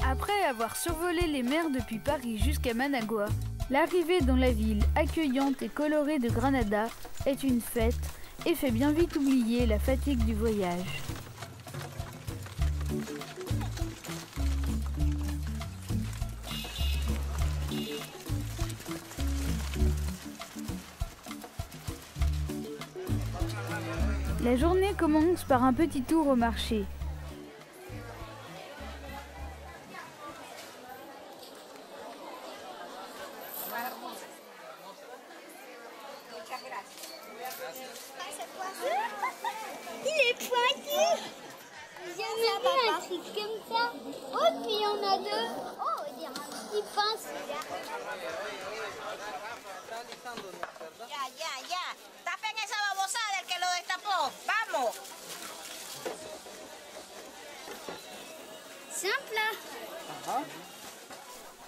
Après avoir survolé les mers depuis Paris jusqu'à Managua, l'arrivée dans la ville accueillante et colorée de Granada est une fête et fait bien vite oublier la fatigue du voyage. La journée commence par un petit tour au marché. Il est pointu. J'aime bien un truc comme ça. Oh, puis il y en a deux. Oh, il y a un petit pince. Ya. Tapen esa babosada el que lo destapó. ¡Vamos! C'est un plat.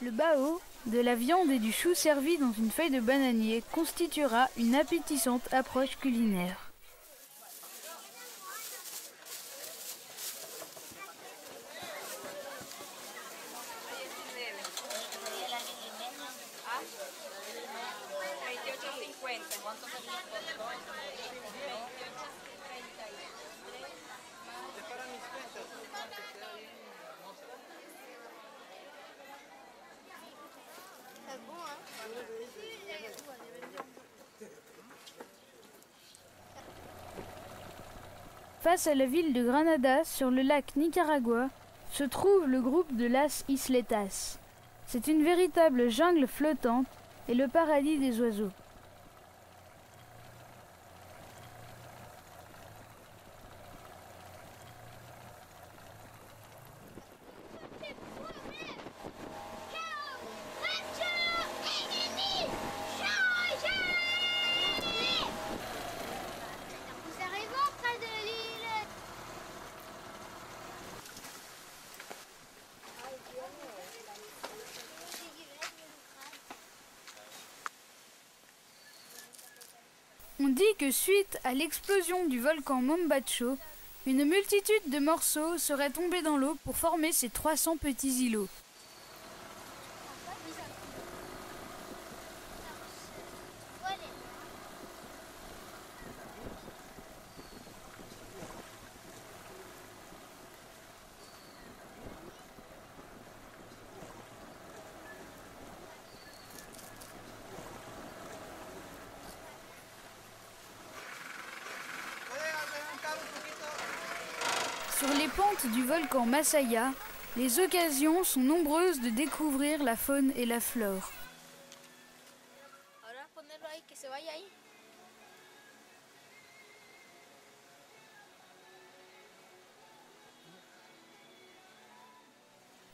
Le bao, de la viande et du chou servis dans une feuille de bananier, constituera une appétissante approche culinaire. C'est bon, hein? Face à la ville de Granada, sur le lac Nicaragua, se trouve le groupe de Las Isletas. C'est une véritable jungle flottante et le paradis des oiseaux. Nous arrivons près de l'île. On dit que suite à l'explosion du volcan Mombacho, une multitude de morceaux seraient tombés dans l'eau pour former ces 300 petits îlots. Sur les pentes du volcan Masaya, les occasions sont nombreuses de découvrir la faune et la flore. Ahora ponerlo ahí, que se vaya ahí.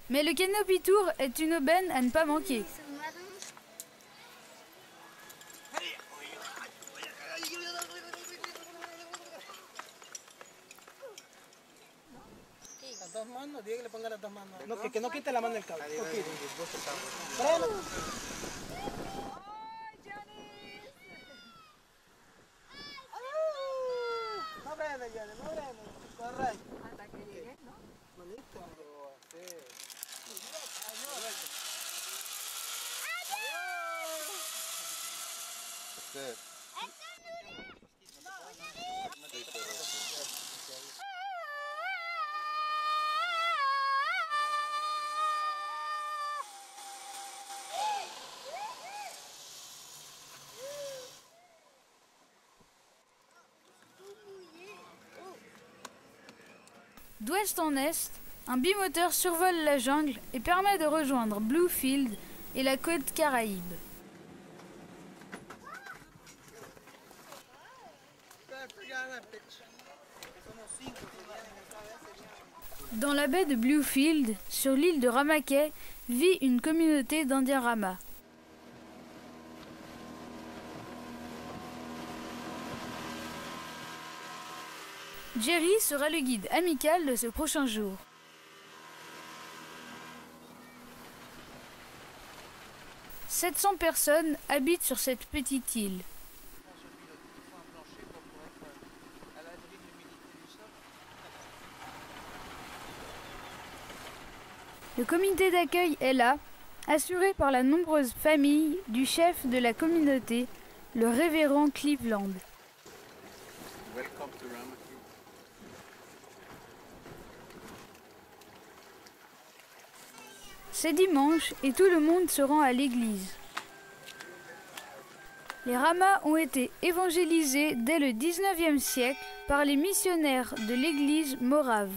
Mais le Canopy Tour est une aubaine à ne pas manquer. Las dos manos, diga que le ponga las dos manos. No, que no quite la mano del cable. Poquito. Freno. No frene, Johnny, no frene. Corre. Hasta que llegues, ¿no? Manito. D'ouest en est, un bimoteur survole la jungle et permet de rejoindre Bluefield et la côte Caraïbe. Dans la baie de Bluefield, sur l'île de Ramacay, vit une communauté d'Indiens Rama. Jerry sera le guide amical de ce prochain jour. « 700 personnes habitent sur cette petite île. Le comité d'accueil est là, assuré par la nombreuse famille du chef de la communauté, le révérend Cleveland. C'est dimanche et tout le monde se rend à l'église. Les Ramas ont été évangélisés dès le 19e siècle par les missionnaires de l'église morave.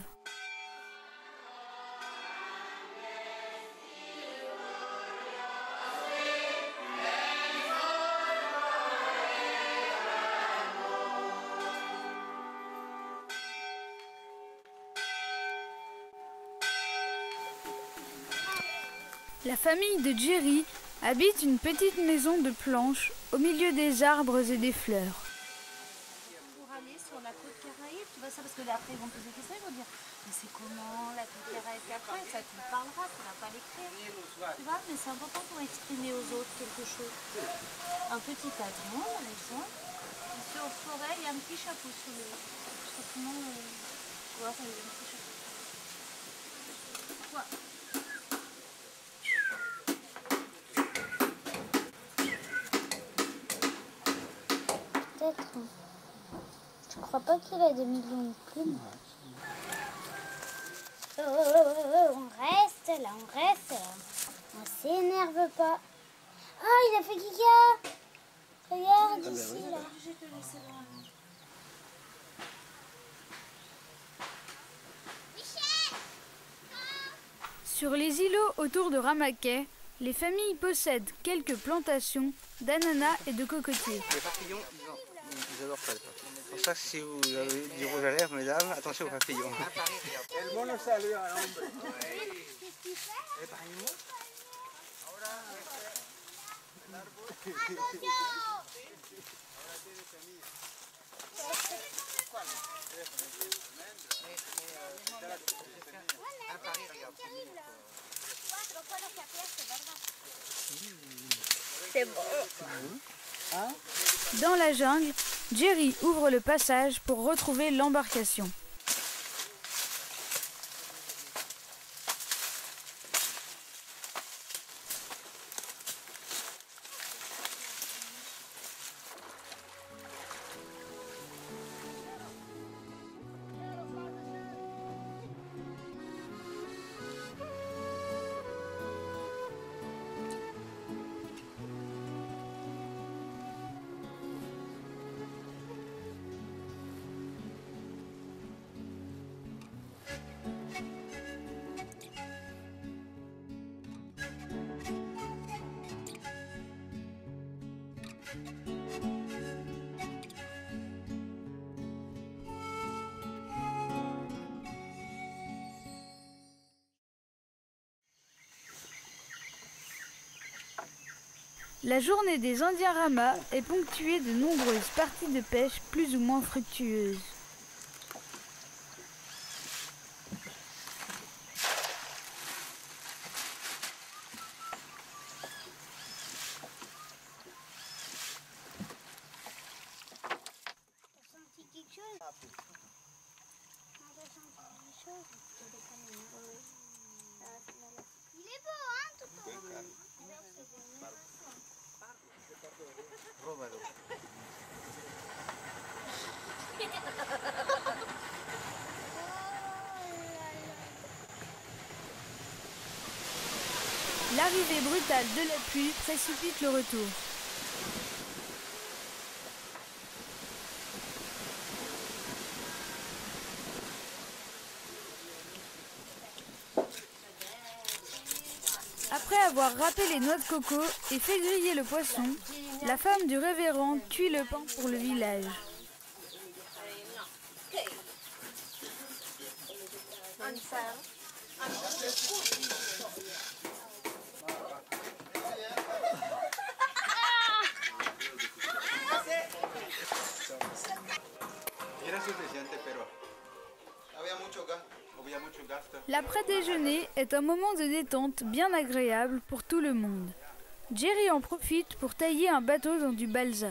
La famille de Jerry habite une petite maison de planches au milieu des arbres et des fleurs. Pour aller sur la côte Caraïbe, tu vois ça, parce que là, après ils vont poser des questions, ils vont dire mais c'est comment la côte Caraïbe, après ça tu me parleras, tu vas pas l'écrire. Tu vois, mais c'est important pour exprimer aux autres quelque chose. Un petit avion, par exemple, et sur forêt, il y a un petit chapeau sur le. Je sais comment. Tu vois, il y a un petit chapeau. Ouais. Peut-être. Je crois pas qu'il a des millions de plumes. On reste là, on reste là. On s'énerve pas. Ah, il a fait Kika. Regarde ici là. Sur les îlots autour de Ramaquet, les familles possèdent quelques plantations d'ananas et de cocotiers. Les papillons, ils adorent ça. C'est pour ça que si vous avez du rouge à lèvres, mesdames, attention aux papillons. El mono salió al hombre. ¿El pañuelo? C'est bon. Dans la jungle, Jerry ouvre le passage pour retrouver l'embarcation. La journée des Indiens Ramas est ponctuée de nombreuses parties de pêche plus ou moins fructueuses. Il est beau, hein, Toto? Róbalo. L'arrivée brutale de la pluie précipite le retour. Après avoir râpé les noix de coco et fait griller le poisson, la femme du révérend cuit le pain pour le village. Era suficiente, pero había mucho gasto. L'après-déjeuner est un moment de détente bien agréable pour tout le monde. Jerry en profite pour tailler un bateau dans du balsa.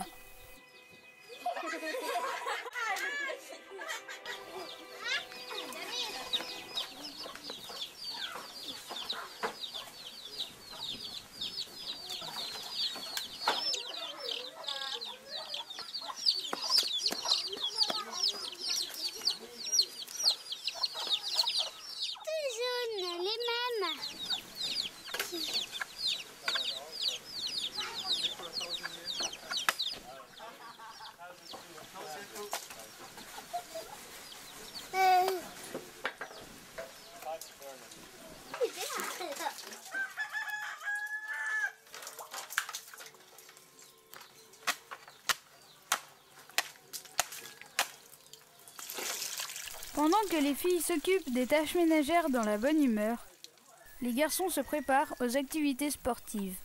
Pendant que les filles s'occupent des tâches ménagères dans la bonne humeur, les garçons se préparent aux activités sportives.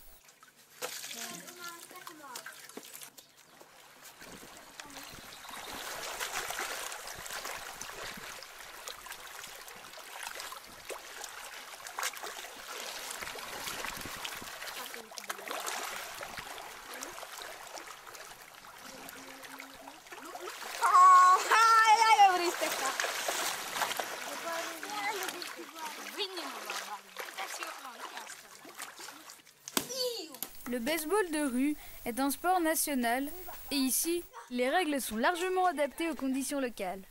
Le baseball de rue est un sport national et ici, les règles sont largement adaptées aux conditions locales.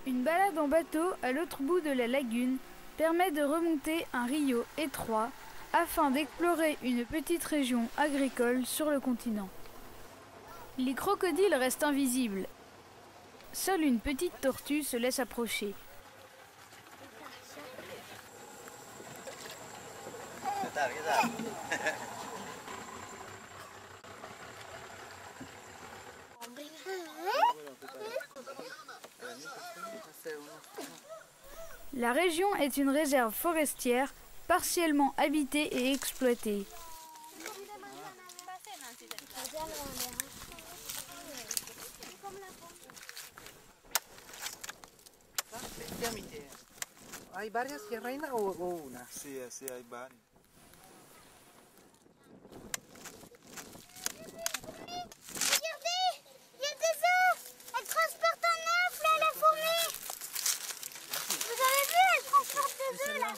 Une balade en bateau à l'autre bout de la lagune permet de remonter un rio étroit afin d'explorer une petite région agricole sur le continent. Les crocodiles restent invisibles. Seule une petite tortue se laisse approcher. La région est une réserve forestière partiellement habitée et exploitée. ¿Hay varias sierreinas o una? Sí, sí, hay varios. Regardez, il y a des œufs. Elle transporte un œuf là, la fourmi. Vous avez vu, elle transporte des œufs là.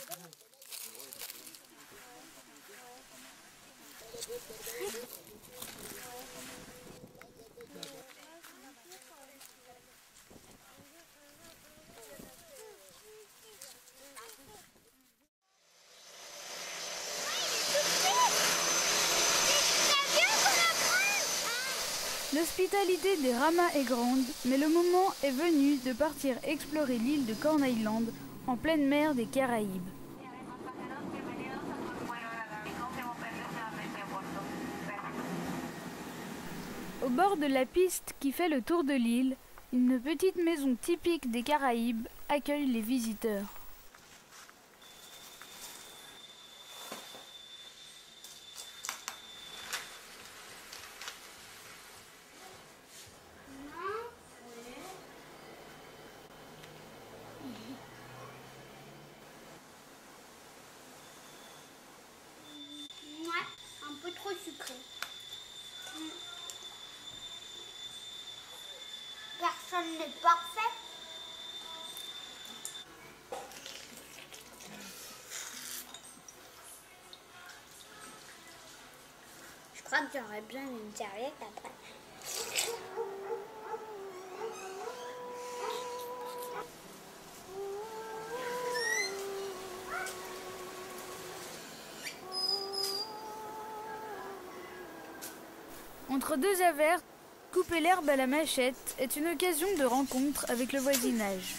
L'hospitalité des Ramas est grande, mais le moment est venu de partir explorer l'île de Corn Island en pleine mer des Caraïbes. Au bord de la piste qui fait le tour de l'île, une petite maison typique des Caraïbes accueille les visiteurs. Ouais, un peu trop sucré. Personne n'est parfait. Je crois que j'aurais besoin d'une serviette après. Entre deux averses, couper l'herbe à la machette est une occasion de rencontre avec le voisinage.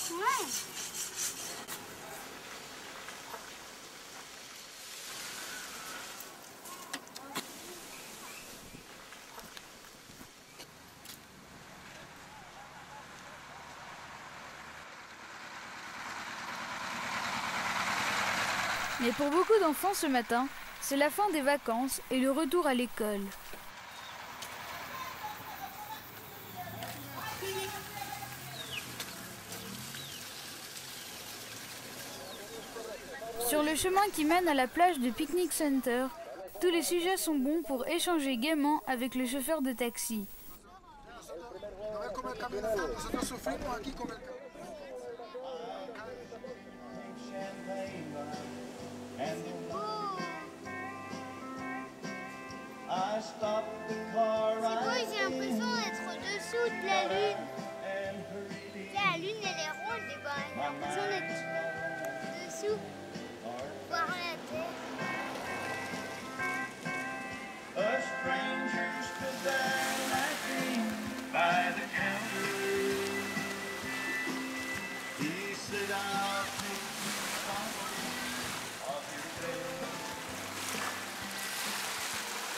Ouais. Mais pour beaucoup d'enfants ce matin, c'est la fin des vacances et le retour à l'école. Sur le chemin qui mène à la plage de Picnic Center, tous les sujets sont bons pour échanger gaiement avec le chauffeur de taxi. C'est beau, j'ai l'impression d'être au-dessous de la lune. Tu sais, la lune, elle est ronde, et ben, j'ai l'impression d'être dessous, voir la terre. A stranger stood there laughing by the counter. He said, I'll take some of your bread.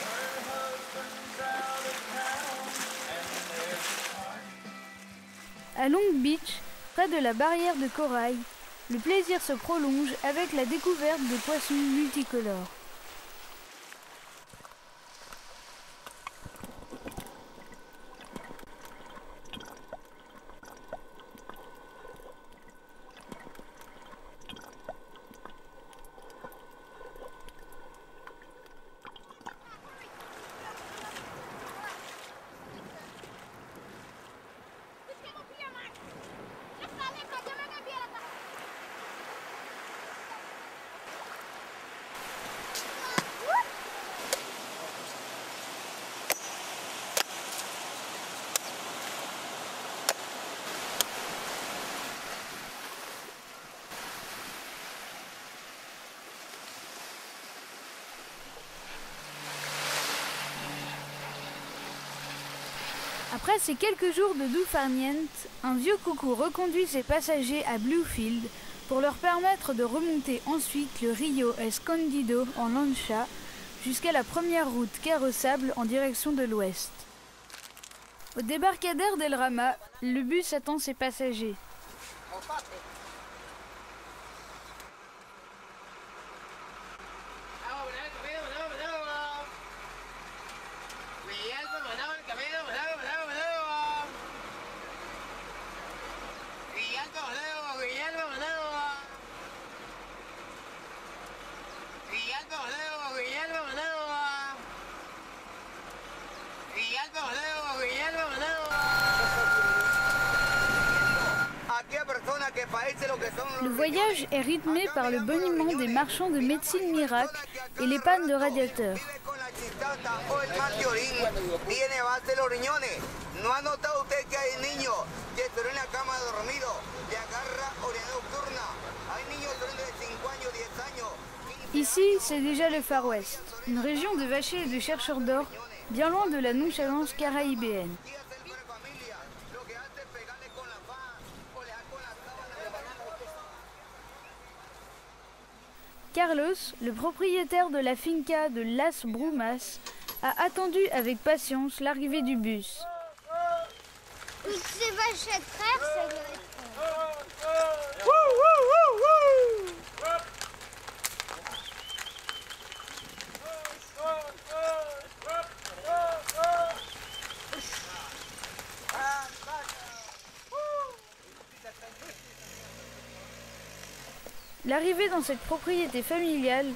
Her husband's out of town and there's a party. À Long Beach, près de la barrière de corail, le plaisir se prolonge avec la découverte de poissons multicolores. Après ces quelques jours de doux farniente, un vieux coucou reconduit ses passagers à Bluefield pour leur permettre de remonter ensuite le Rio Escondido en lancha jusqu'à la première route carrossable en direction de l'ouest. Au débarcadère d'El Rama, le bus attend ses passagers. Le voyage est rythmé par le boniment des marchands de médecine miracle et les pannes de radiateurs. Ici, c'est déjà le Far West, une région de vachers et de chercheurs d'or, bien loin de la nonchalance caraïbéenne. Carlos, le propriétaire de la finca de Las Brumas, a attendu avec patience l'arrivée du bus. Toutes ces vachettes frères, ça doit être... L'arrivée dans cette propriété familiale,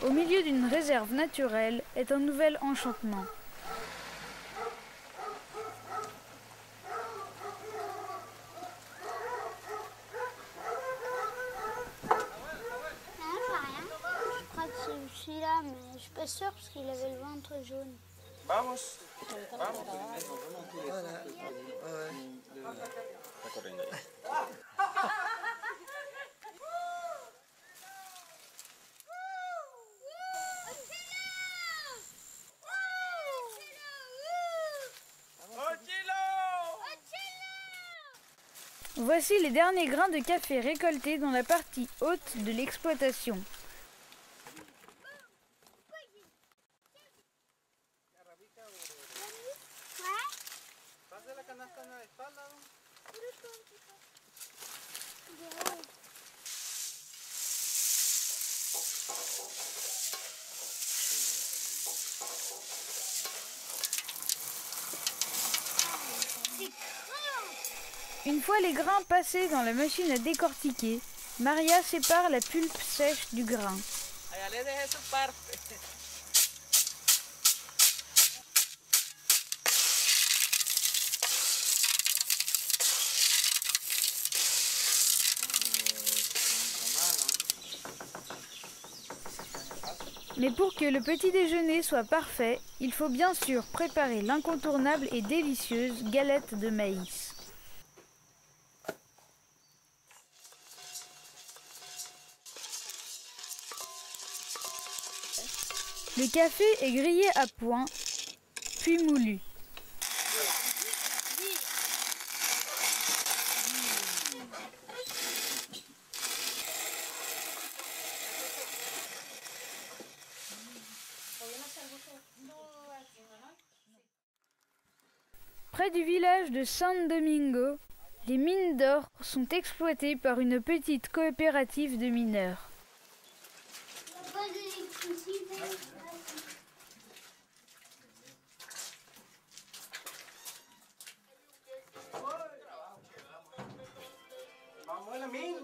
au milieu d'une réserve naturelle, est un nouvel enchantement. Non, j'ai rien. Je crois que c'est celui-là, mais je suis pas sûre parce qu'il avait le ventre jaune. Vamos. Voici les derniers grains de café récoltés dans la partie haute de l'exploitation. Une fois les grains passés dans la machine à décortiquer, Maria sépare la pulpe sèche du grain. Mais pour que le petit déjeuner soit parfait, il faut bien sûr préparer l'incontournable et délicieuse galette de maïs. Le café est grillé à point, puis moulu. Près du village de San Domingo, les mines d'or sont exploitées par une petite coopérative de mineurs. Pas d'électricité. Vamos a la mina.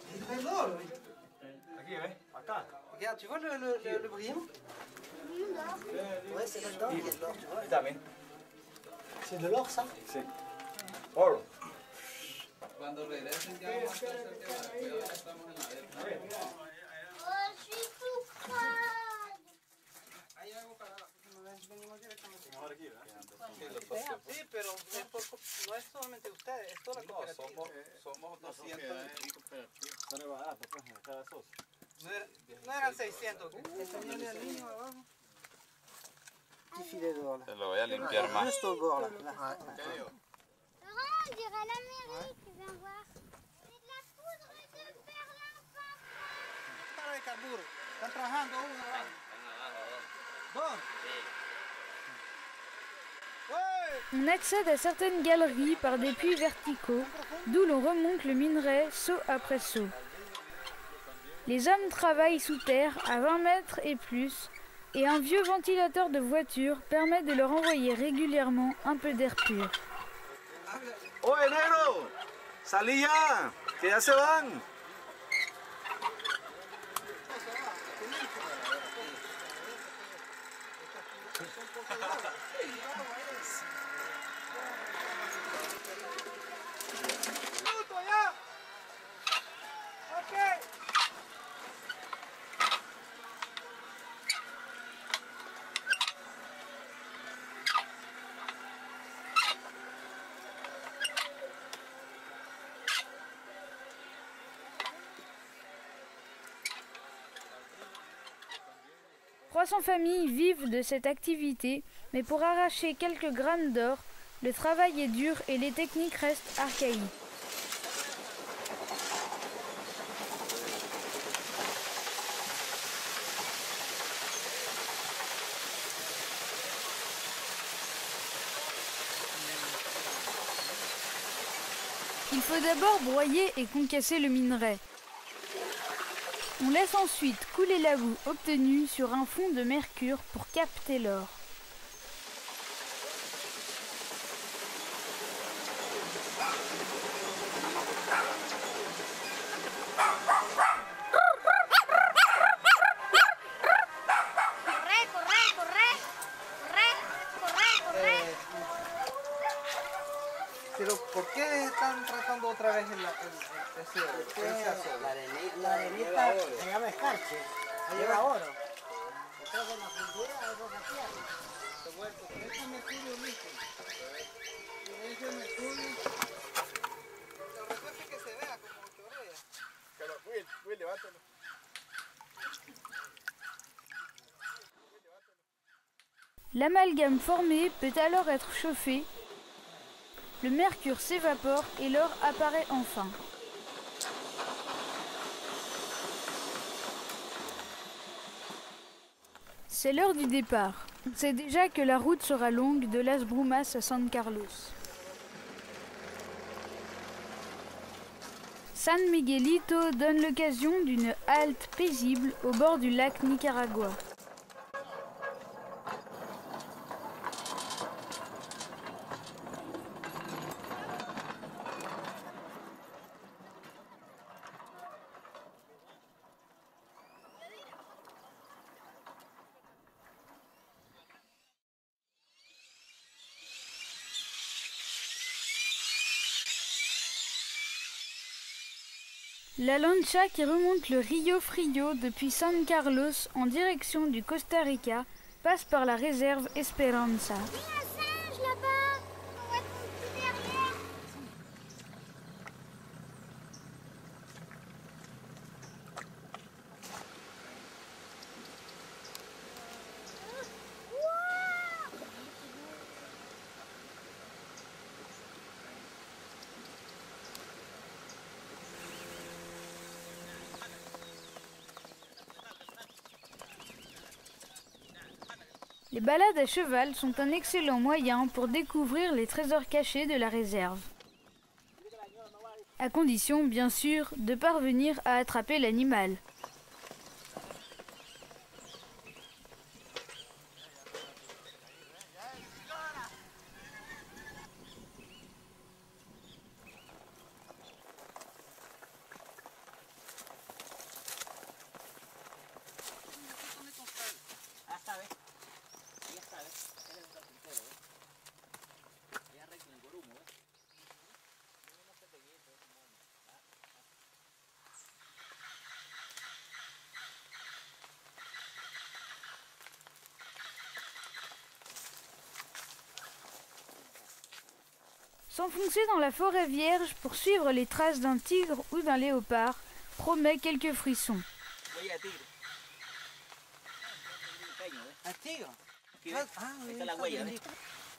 C'est de l'or, oui. Acá. Regarde, tu vois le brillant? Ouais, c'est là-dedans, il y a de l'or, tu vois. C'est de l'or, ça? Sí. Oro. Oh, je suis tout crade. Sí, pero no es solamente ustedes, es toda la cooperativa. Somos 200 y No eran 600. Enseñale al niño abajo. Petit filet d'or là. Te lo voy a limpiar más. Juste au bord là. Laurent, on dirait l'Amérique. Viens voir. C'est de la poudre de perlimpinpin. Para de carburo. Están trabajando uno abajo. Dos. On accède à certaines galeries par des puits verticaux, d'où l'on remonte le minerai saut après saut. Les hommes travaillent sous terre à 20 mètres et plus, et un vieux ventilateur de voiture permet de leur envoyer régulièrement un peu d'air pur. Oye, negro, salí ya, que ya se van. « 300 familles vivent de cette activité, mais pour arracher quelques grammes d'or, le travail est dur et les techniques restent archaïques. Il faut d'abord broyer et concasser le minerai. On laisse ensuite couler la boue obtenue sur un fond de mercure pour capter l'or. Pero ¿por qué están tratando otra vez ese azul? La arenita se llama escarche, lleva oro. Entonces la fundida es roca tierra. Ese mercurio listo. Y ese mercurio... Lo resuelve que se vea como chorrea. Pero Will, levátalo. L'amalgame formé peut alors être chauffé. Le mercure s'évapore et l'or apparaît enfin. C'est l'heure du départ. On sait déjà que la route sera longue de Las Brumas à San Carlos. San Miguelito donne l'occasion d'une halte paisible au bord du lac Nicaragua. La lancha qui remonte le Rio Frio depuis San Carlos en direction du Costa Rica passe par la réserve Esperanza. Il y a un singe là-bas. On va tout derrière. Les balades à cheval sont un excellent moyen pour découvrir les trésors cachés de la réserve. À condition, bien sûr, de parvenir à attraper l'animal. S'enfoncer dans la forêt vierge pour suivre les traces d'un tigre ou d'un léopard promet quelques frissons. Un tigre? Ah oui, Esta es la huella, ¿ves?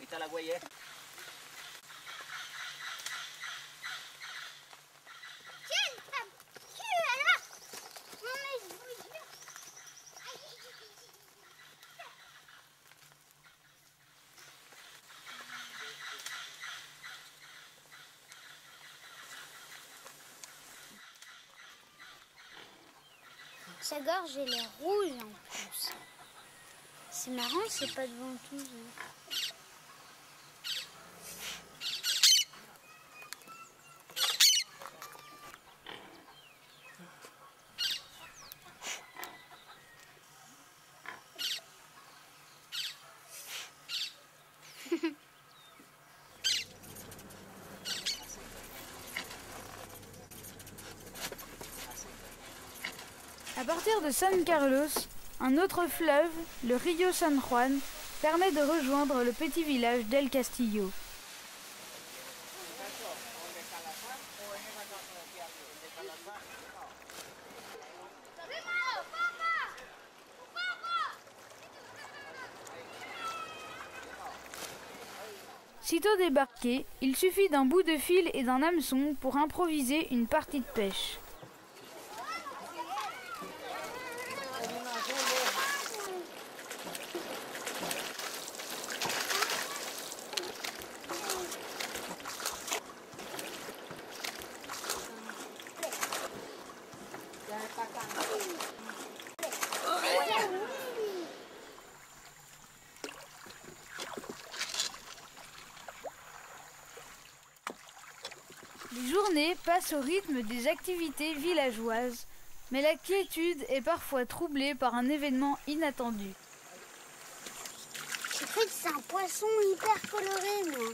Esta es la huella. Sa gorge elle est rouge en plus. C'est marrant, c'est pas de ventouse. À partir de San Carlos, un autre fleuve, le Rio San Juan, permet de rejoindre le petit village d'El Castillo. Sitôt débarqué, il suffit d'un bout de fil et d'un hameçon pour improviser une partie de pêche. Les journées passent au rythme des activités villageoises, mais la quiétude est parfois troublée par un événement inattendu. J'ai cru que c'est un poisson hyper coloré, moi.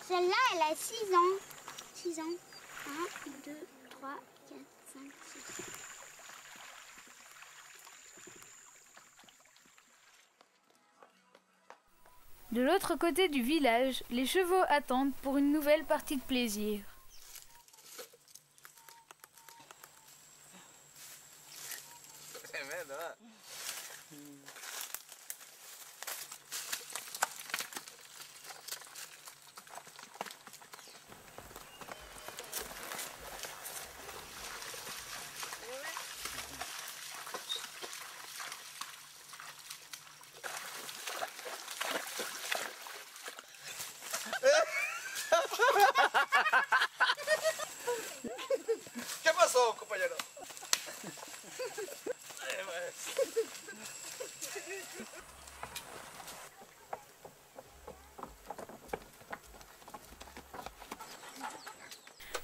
Celle-là, elle a 6 ans. 6 ans. 1, 2, 3, 4, 5, 6. De l'autre côté du village, les chevaux attendent pour une nouvelle partie de plaisir. ¿Qué pasó, compañero?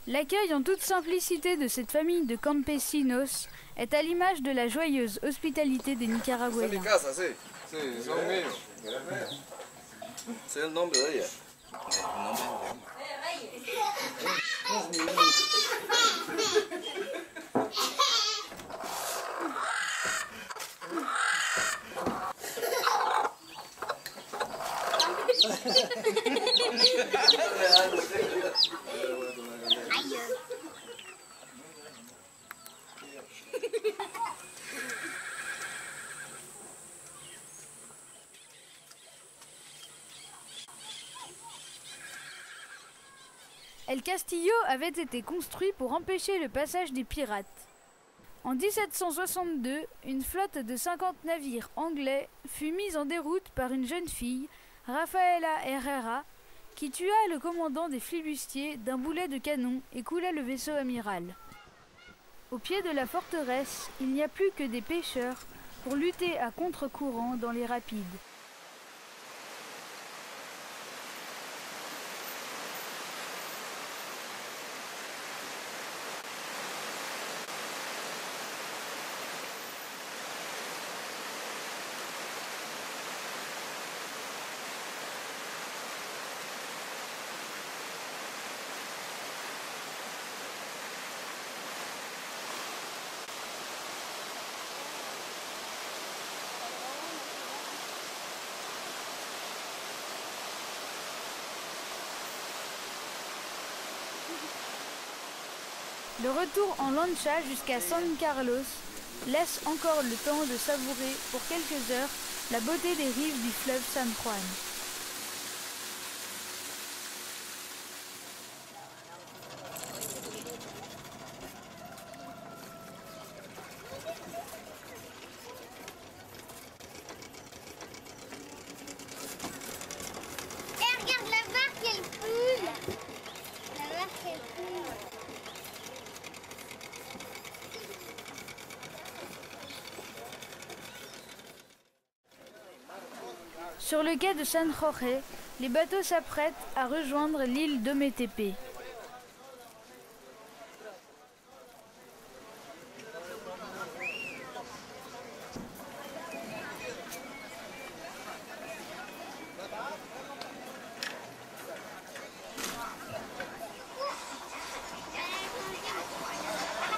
L'accueil en toute simplicité de cette famille de campesinos est à l'image de la joyeuse hospitalité des Nicaraguayens. casa, sí. Sí, son míos. C'est le nombre de ella. El Castillo avait été construit pour empêcher le passage des pirates. En 1762, une flotte de 50 navires anglais fut mise en déroute par une jeune fille, Rafaela Herrera, qui tua le commandant des flibustiers d'un boulet de canon et coula le vaisseau amiral. Au pied de la forteresse, il n'y a plus que des pêcheurs pour lutter à contre-courant dans les rapides. Le retour en lancha jusqu'à San Carlos laisse encore le temps de savourer pour quelques heures la beauté des rives du fleuve San Juan. Et regarde la barque, elle coule. La barque, elle coule. Sur le quai de San Jorge, les bateaux s'apprêtent à rejoindre l'île d'Ometepe. Je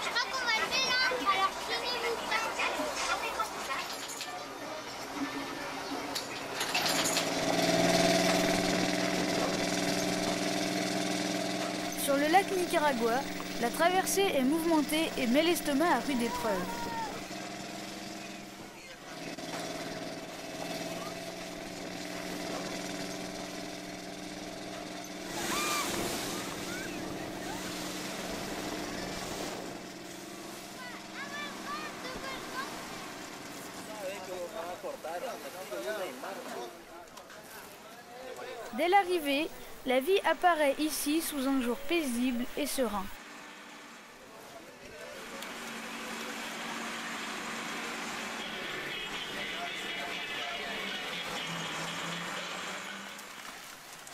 crois qu'on va lever l'ancre, alors clinez-vous pas. Sur le lac Nicaragua, la traversée est mouvementée et met l'estomac à rude épreuve. Dès l'arrivée, la vie apparaît ici sous un jour paisible et serein.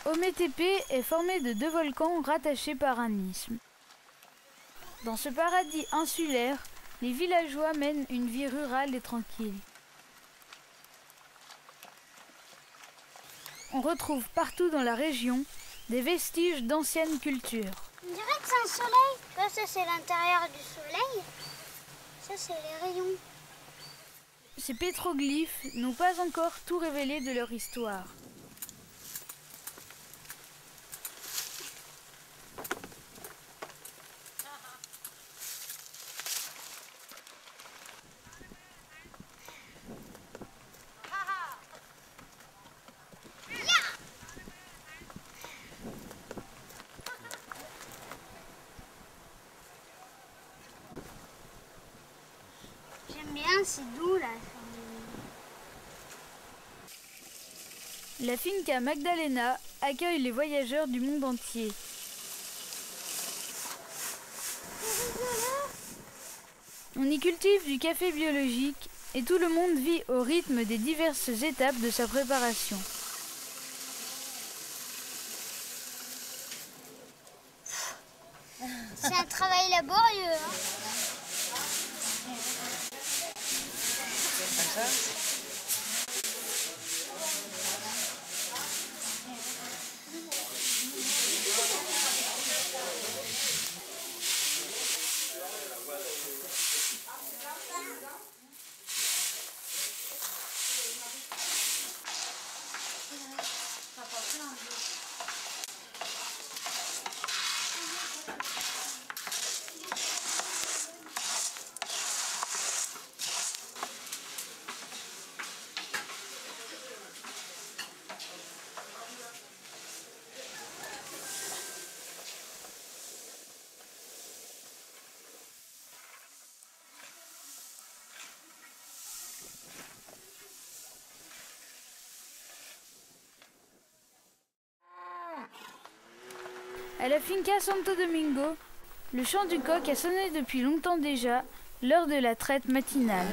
Ometepe est formé de 2 volcans rattachés par un isthme. Dans ce paradis insulaire, les villageois mènent une vie rurale et tranquille. On retrouve partout dans la région des vestiges d'anciennes cultures. On dirait que c'est un soleil. Ça c'est l'intérieur du soleil. Ça, c'est les rayons. Ces pétroglyphes n'ont pas encore tout révélé de leur histoire. J'aime bien, c'est doux là. La Finca Magdalena accueille les voyageurs du monde entier. On y cultive du café biologique et tout le monde vit au rythme des diverses étapes de sa préparation. C'est un travail laborieux. Hein. À la finca Santo Domingo, le chant du coq a sonné depuis longtemps déjà, l'heure de la traite matinale.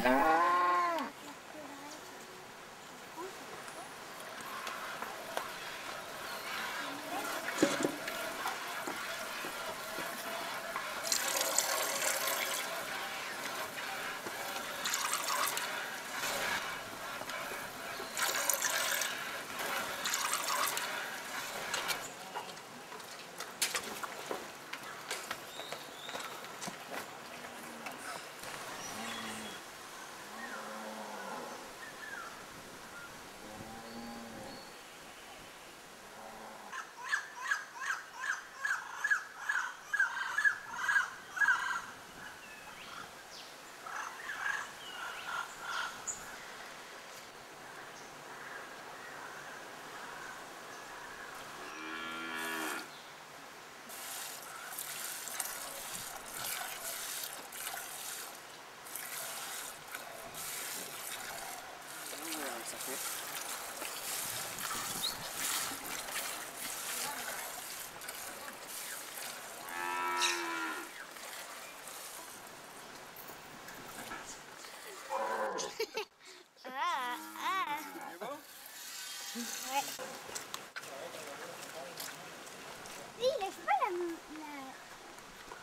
Il lève pas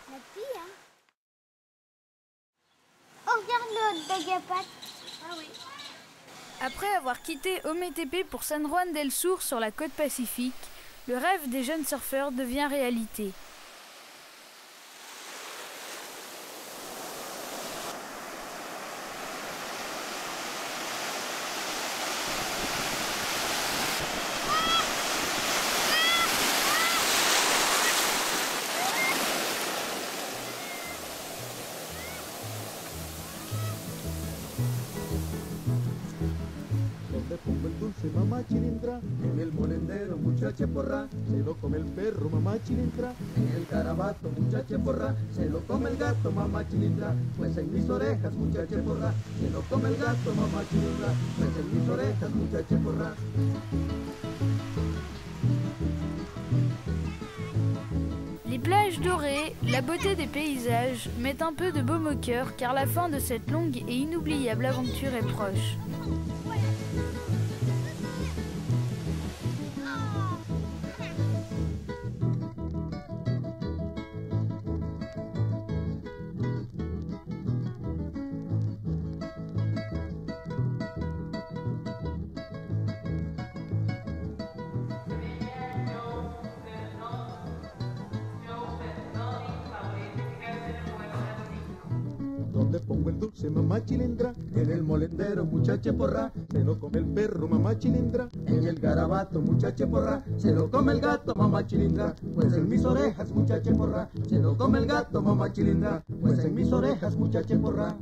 la pille, hein. Oh, regarde le hot dog à pâtes. Ah oui. Après avoir quitté Ometepe pour San Juan del Sur sur la côte pacifique, le rêve des jeunes surfeurs devient réalité. Pongo el dulce mamá chilindra, en el molendero muchacha porra, se lo come el perro mamá chilindra, en el garabato muchacha porra, se lo come el gato mamá chilindra, pues en mis orejas muchacha porra, se lo come el gato mamá chilindra, pues en mis orejas muchacha porra. Les plages dorées, la beauté des paysages mettent un peu de baume au cœur car la fin de cette longue et inoubliable aventure est proche. Donde pongo el dulce mamá chilindra, en el molendero muchacha porra, se lo come el perro mamá chilindra, en el garabato muchacha porra, se lo come el gato mamá chilindra, pues en mis orejas muchacha porra, se lo come el gato mamá chilindra, pues en mis orejas muchacha porra.